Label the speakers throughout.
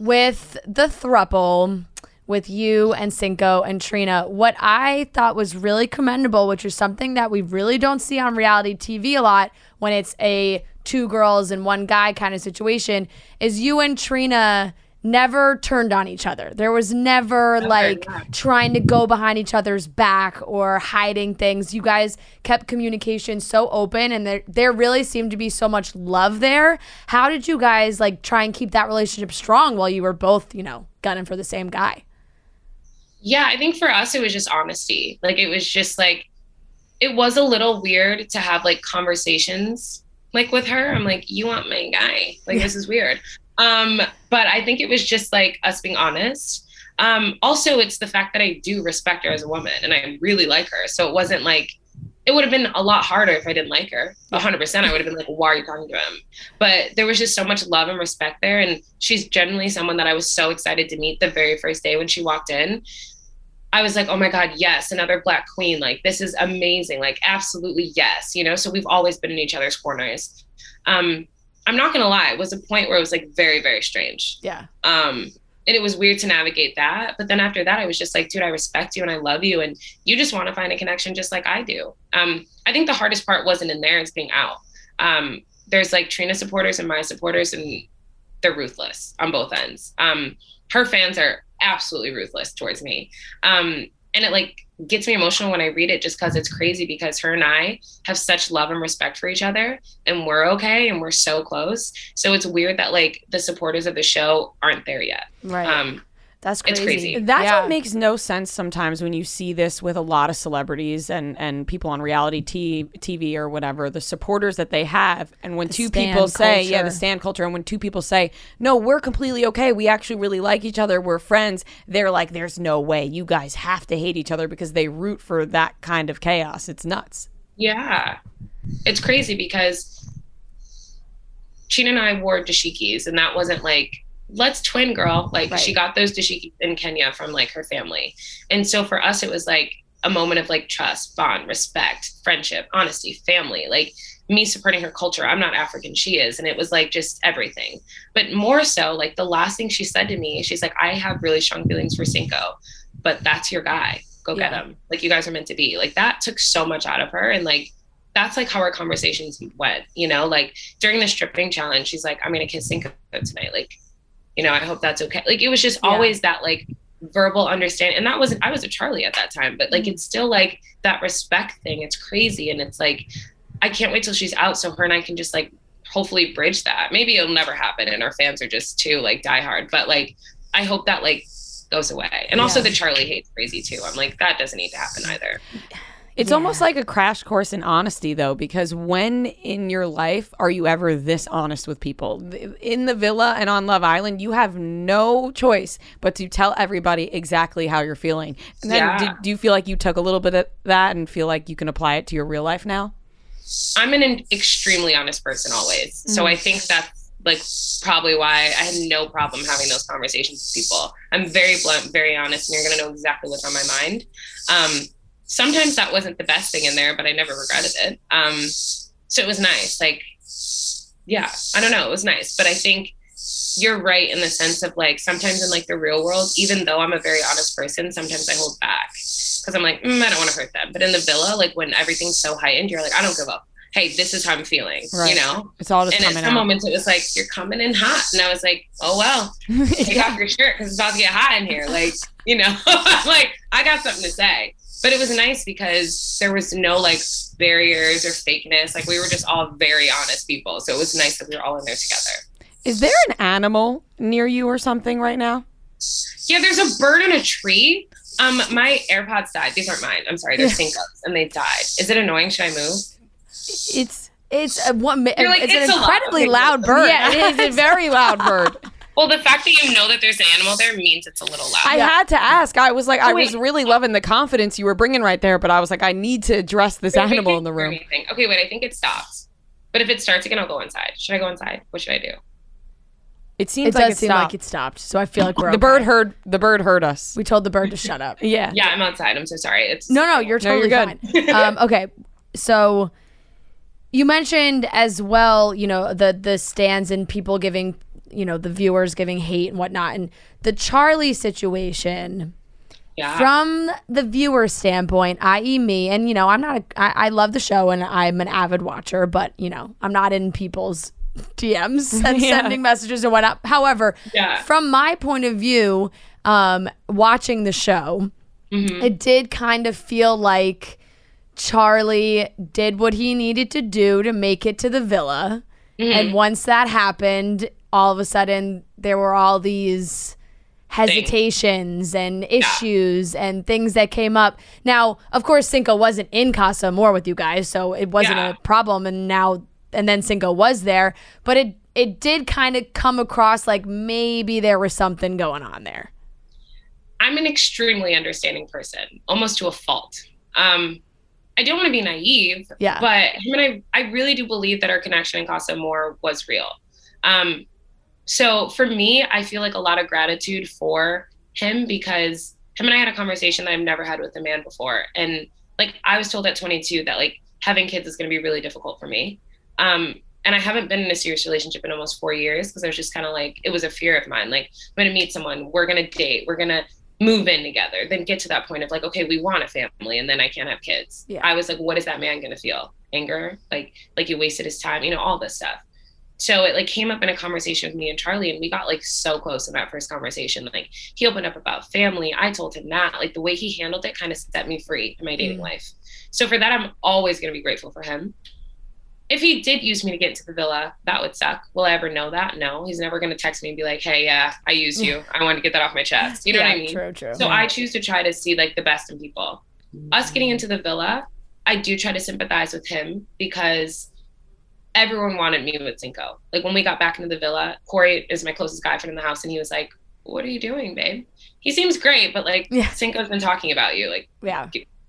Speaker 1: with the throuple, with you and Cinco and Trina, what I thought was really commendable, which is something that we really don't see on reality TV a lot when it's a 2 girls and 1 guy kind of situation, is you and Trina never turned on each other. There was never trying to go behind each other's back or hiding things. You guys kept communication so open, and there really seemed to be so much love there. How did you guys try and keep that relationship strong while you were both, gunning for the same guy?
Speaker 2: Yeah, I think for us, it was just honesty. It was just it was a little weird to have conversations with her. I'm you want my guy. This is weird. But I think it was just us being honest. Also, it's the fact that I do respect her as a woman and I really like her. So it wasn't it would have been a lot harder if I didn't like her. 100%. I would have been why are you talking to him? But there was just so much love and respect there. And she's generally someone that I was so excited to meet the very first day when she walked in. I was oh my God, yes, another Black queen. This is amazing. Absolutely yes. So we've always been in each other's corners. I'm not going to lie. It was a point where it was very, very strange.
Speaker 1: Yeah.
Speaker 2: And it was weird to navigate that. But then after that, I was just dude, I respect you and I love you. And you just want to find a connection just like I do. I think the hardest part wasn't in there, it's being out. There's Trina supporters and my supporters, and they're ruthless on both ends. Her fans are absolutely ruthless towards me. And it gets me emotional when I read it, just because it's crazy, because her and I have such love and respect for each other, and we're okay and we're so close. So it's weird that the supporters of the show aren't there yet.
Speaker 1: Right. That's crazy.
Speaker 2: It's crazy.
Speaker 3: That's what makes no sense sometimes when you see this with a lot of celebrities and people on reality TV or whatever, the supporters that they have. And when two people say, the stan culture, and when 2 people say, no, we're completely okay, we actually really like each other, we're friends, they're there's no way, you guys have to hate each other, because they root for that kind of chaos. It's nuts.
Speaker 2: Yeah. It's crazy because Trina and I wore dashikis, and that wasn't let's twin, girl. Right. She got those dashikis in Kenya from her family. And so for us, it was a moment of trust, bond, respect, friendship, honesty, family, me supporting her culture. I'm not African, she is. And it was just everything. But more so, the last thing she said to me, she's I have really strong feelings for Cinco, but that's your guy. Go get him. You guys are meant to be. That took so much out of her. And that's how our conversations went, during the stripping challenge, she's I'm going to kiss Cinco tonight. I hope that's okay. It was just always that verbal understanding. And I was a Charlie at that time, but it's still that respect thing. It's crazy. And it's I can't wait till she's out so her and I can just hopefully bridge that. Maybe it'll never happen and our fans are just too diehard, but I hope that goes away. And also the Charlie hate's crazy too. I'm that doesn't need to happen either.
Speaker 3: It's almost like a crash course in honesty, though, because when in your life are you ever this honest with people? In the villa and on Love Island, you have no choice but to tell everybody exactly how you're feeling. And then do you feel like you took a little bit of that and feel like you can apply it to your real life now?
Speaker 2: I'm an extremely honest person always. So I think that's probably why I had no problem having those conversations with people. I'm very blunt, very honest, and you're going to know exactly what's on my mind. Sometimes that wasn't the best thing in there, but I never regretted it. So it was nice. I don't know. It was nice. But I think you're right in the sense of sometimes in the real world, even though I'm a very honest person, sometimes I hold back because I'm I don't want to hurt them. But in the villa, when everything's so heightened, you're I don't give up. Hey, this is how I'm feeling,
Speaker 3: right. It's all just coming out. And at some
Speaker 2: moments it was you're coming in hot. And I was oh, well, take off your shirt because it's about to get hot in here. I got something to say. But it was nice because there was no barriers or fakeness. We were just all very honest people. So it was nice that we were all in there together.
Speaker 3: Is there an animal near you or something right now?
Speaker 2: Yeah, there's a bird in a tree. My AirPods died. These aren't mine. I'm sorry. They're Cinco's and they died. Is it annoying? Should I move?
Speaker 1: It's an incredibly loud bird.
Speaker 3: Yeah, it is a very loud bird.
Speaker 2: Well, the fact that you know that there's an animal there means it's a little loud.
Speaker 3: I had to ask. I was I was really loving the confidence you were bringing right there, but I was I need to address this animal in the room.
Speaker 2: Okay, wait, I think it stopped. But if it starts again, I'll go inside. Should I go inside? What should I do?
Speaker 3: It seems
Speaker 1: like it stopped. So I feel we're
Speaker 3: the bird heard us.
Speaker 1: We told the bird to shut up.
Speaker 2: Yeah, I'm outside. I'm so sorry.
Speaker 1: No, you're totally fine. Okay, so you mentioned as well, the stands and people giving the viewers giving hate and whatnot. And the Charlie situation,
Speaker 2: yeah,
Speaker 1: from the viewer standpoint, i.e. me, and I love the show and I'm an avid watcher, but I'm not in people's DMs and sending messages and whatnot. However, from my point of view, watching the show, it did kind of feel like Charlie did what he needed to do to make it to the villa. And once that happened, all of a sudden there were all these hesitations and issues and things that came up. Now, of course, Cinco wasn't in Casa Amor with you guys, so it wasn't a problem. And then Cinco was there, but it did kind of come across like maybe there was something going on there.
Speaker 2: I'm an extremely understanding person, almost to a fault. I don't want to be naive, but him and I really do believe that our connection in Casa Amor was real. So for me, I feel like a lot of gratitude for him, because him and I had a conversation that I've never had with a man before. And like, I was told at 22 that like having kids is going to be really difficult for me. And I haven't been in a serious relationship in almost 4 years, because I was just kind of like, it was a fear of mine. Like, I'm going to meet someone, we're going to date, we're going to move in together, then get to that point of like, okay, we want a family, and then I can't have kids. I was like, what is that man going to feel? Anger? Like he wasted his time, all this stuff. So it like came up in a conversation with me and Charlie, and we got like so close in that first conversation. Like, he opened up about family. I told him that, like, the way he handled it kind of set me free in my dating life. So for that, I'm always going to be grateful for him. If he did use me to get into the villa, that would suck. Will I ever know that? No. He's never going to text me and be like, hey, I used you. I wanted to get that off my chest. You know what I mean?
Speaker 1: True.
Speaker 2: So I choose to try to see like the best in people. Us getting into the villa, I do try to sympathize with him, because everyone wanted me with Cinco. Like, when we got back into the villa, Corey is my closest guy friend in the house, and he was like, what are you doing, babe? He seems great, but like, Cinco's been talking about you. Like,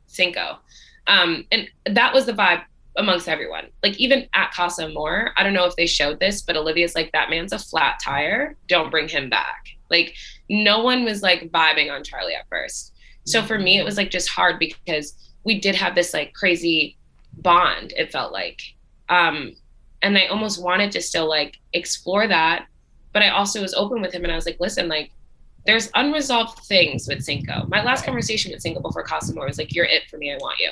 Speaker 2: Cinco. And that was the vibe amongst everyone. Like, even at Casa Amor, I don't know if they showed this, but Olivia's like, that man's a flat tire. Don't bring him back. Like, no one was like vibing on Charlie at first. So for me, it was like just hard, because we did have this like crazy bond, it felt like. And I almost wanted to still like explore that, but I also was open with him, and I was like, listen, like, there's unresolved things with Cinco. My last conversation with Cinco before Casa Amor was like, you're it for me, I want you.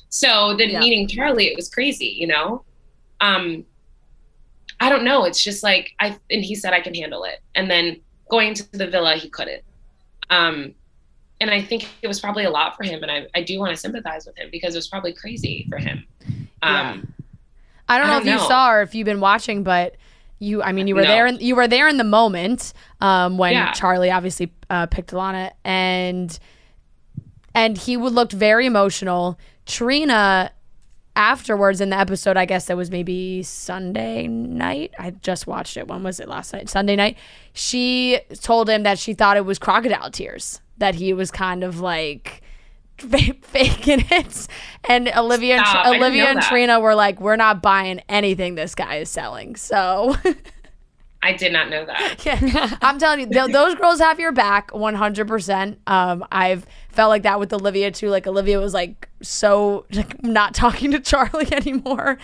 Speaker 2: So then meeting Charlie, it was crazy, I don't know. It's just like, and he said I can handle it. And then going to the villa, he couldn't. And I think it was probably a lot for him. And I do want to sympathize with him, because it was probably crazy for him.
Speaker 1: I don't know if you saw or if you've been watching, but you were there in the moment when Charlie obviously picked Alana, and he looked very emotional. Trina, afterwards in the episode, I guess that was maybe Sunday night. I just watched it. When was it? Last night? Sunday night. She told him that she thought it was crocodile tears, that he was kind of like faking it. And Olivia and Trina were like, we're not buying anything this guy is selling. So
Speaker 2: I did not know that.
Speaker 1: Yeah, I'm telling you, those girls have your back 100%. I've felt like that with Olivia too. Like, Olivia was like so like not talking to Charlie anymore.